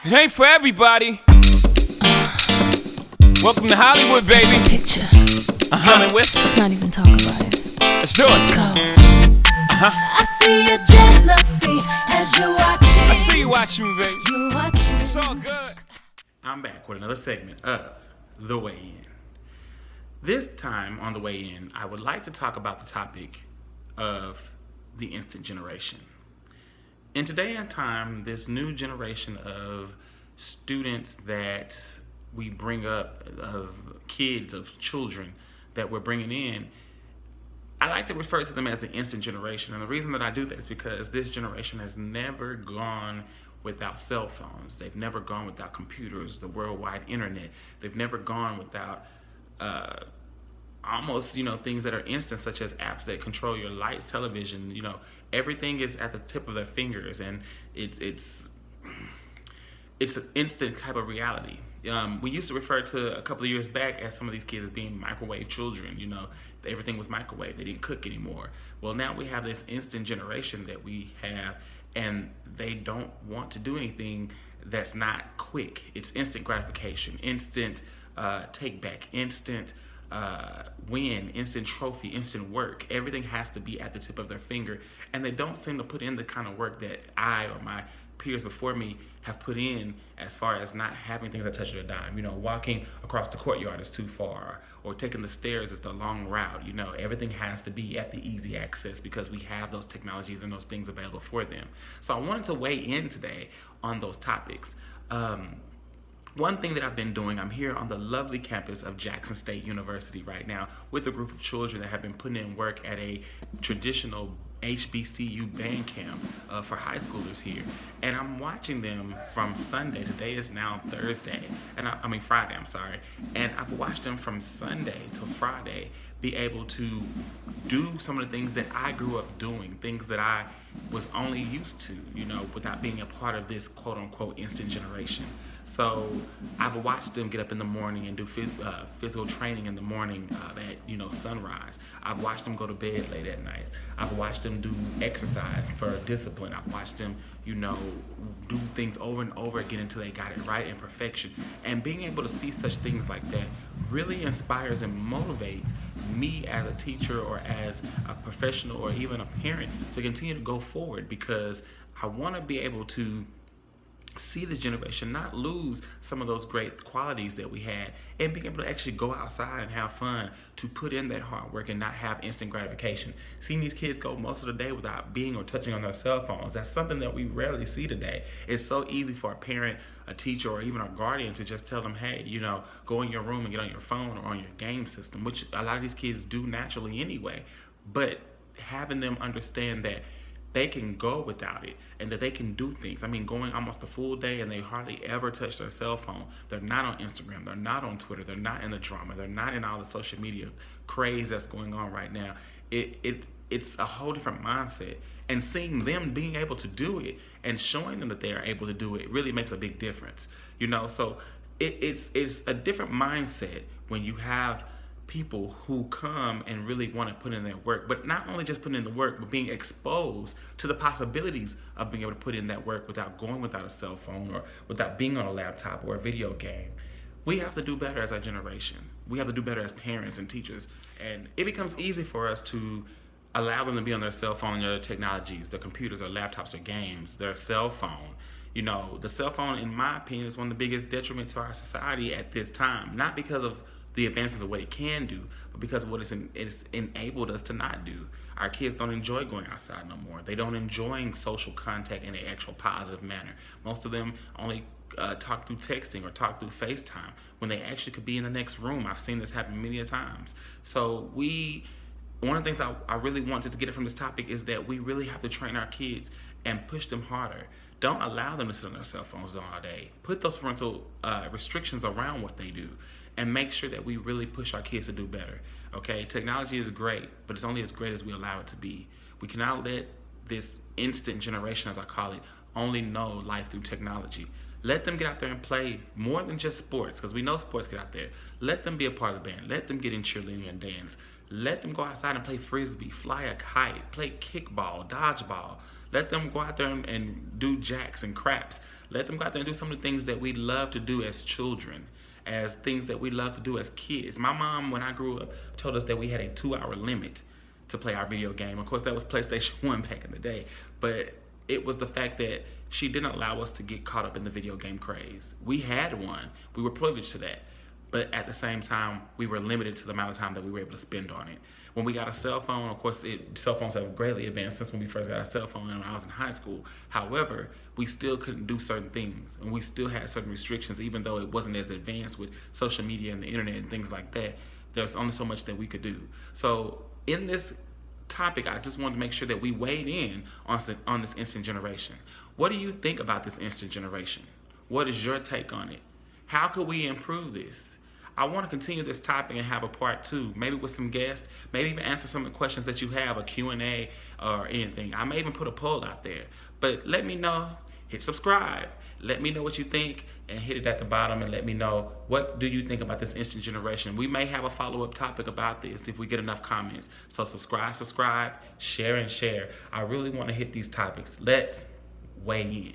It ain't for everybody. Welcome to Hollywood, baby. Picture. Coming with. Let's not even talk about it. Let's do Let's it. go. I see your jealousy as you're watching. I see you watching me, baby. You're watching. It's all good. I'm back with another segment of The Way In. This time on The Way In, I would like to talk about the topic of the instant generation. In today and time, this new generation of students that we bring up, of kids, of children that we're bringing in, I like to refer to them as the instant generation. And the reason that I do that is because this generation has never gone without cell phones. They've never gone without computers, the worldwide internet. They've never gone without almost, things that are instant, such as apps that control your lights, television. Everything is at the tip of their fingers, and it's an instant type of reality. We used to refer to a couple of years back as some of these kids as being microwave children. Everything was microwave. They didn't cook anymore. Well, now we have this instant generation that we have, and they don't want to do anything that's not quick. It's instant gratification, instant take back, instant win, instant trophy, instant work. Everything has to be at the tip of their finger, and they don't seem to put in the kind of work that I or my peers before me have put in, as far as not having things that touch their dime. Walking across the courtyard is too far, or taking the stairs is the long route. Everything has to be at the easy access because we have those technologies and those things available for them. So I wanted to weigh in today on those topics. One thing that I've been doing, I'm here on the lovely campus of Jackson State University right now with a group of children that have been putting in work at a traditional HBCU band camp for high schoolers here. And I'm watching them from Sunday. Today is now Thursday. Friday, I'm sorry. And I've watched them from Sunday to Friday be able to do some of the things that I grew up doing, things that I was only used to, without being a part of this quote unquote instant generation. So I've watched them get up in the morning and do physical training in the morning at sunrise. I've watched them go to bed late at night. I've watched them do exercise for discipline. I've watched them, do things over and over again until they got it right in perfection. And being able to see such things like that really inspires and motivates me as a teacher or as a professional or even a parent to continue to go forward, because I want to be able to see this generation not lose some of those great qualities that we had, and being able to actually go outside and have fun, to put in that hard work and not have instant gratification. Seeing these kids go most of the day without being or touching on their cell phones, that's something that we rarely see today. It's so easy for a parent, a teacher, or even a guardian to just tell them, hey, go in your room and get on your phone or on your game system, which a lot of these kids do naturally anyway. But having them understand that they can go without it and that they can do things. Going almost a full day and they hardly ever touch their cell phone. They're not on Instagram. They're not on Twitter. They're not in the drama. They're not in all the social media craze that's going on right now. It's a whole different mindset. And seeing them being able to do it and showing them that they are able to do it really makes a big difference. So it's a different mindset when you have people who come and really want to put in their work, but not only just putting in the work, but being exposed to the possibilities of being able to put in that work without going without a cell phone or without being on a laptop or a video game. We have to do better as a generation. We have to do better as parents and teachers. And it becomes easy for us to allow them to be on their cell phone and their technologies, their computers or laptops or games, their cell phone. The cell phone, in my opinion, is one of the biggest detriments to our society at this time. Not because of the advances of what it can do, but because of what it's enabled us to not do. Our kids don't enjoy going outside no more. They don't enjoy social contact in an actual positive manner. Most of them only talk through texting or talk through FaceTime when they actually could be in the next room. I've seen this happen many a times. So one of the things I really wanted to get from this topic is that we really have to train our kids and push them harder. Don't allow them to sit on their cell phones all day. Put those parental restrictions around what they do, and make sure that we really push our kids to do better. Okay, technology is great, but it's only as great as we allow it to be. We cannot let this instant generation, as I call it, only know life through technology. Let them get out there and play more than just sports, because we know sports get out there. Let them be a part of the band. Let them get in cheerleading and dance. Let them go outside and play frisbee, fly a kite, play kickball, dodgeball. Let them go out there and do jacks and craps. Let them go out there and do some of the things that we love to do as children, as things that we love to do as kids. My mom, when I grew up, told us that we had a 2-hour limit to play our video game. Of course, that was PlayStation 1 back in the day, but it was the fact that she didn't allow us to get caught up in the video game craze. We had one. We were privileged to that. But at the same time, we were limited to the amount of time that we were able to spend on it. When we got a cell phone, of course, cell phones have greatly advanced since when we first got a cell phone when I was in high school. However, we still couldn't do certain things, and we still had certain restrictions, even though it wasn't as advanced with social media and the internet and things like that. There's only so much that we could do. So in this topic, I just wanted to make sure that we weighed in on this instant generation. What do you think about this instant generation? What is your take on it? How could we improve this? I want to continue this topic and have a part 2, maybe with some guests, maybe even answer some of the questions that you have, a Q&A or anything. I may even put a poll out there. But let me know, hit subscribe. Let me know what you think and hit it at the bottom and let me know, what do you think about this instant generation? We may have a follow-up topic about this if we get enough comments. So subscribe, share, and share. I really want to hit these topics. Let's weigh in.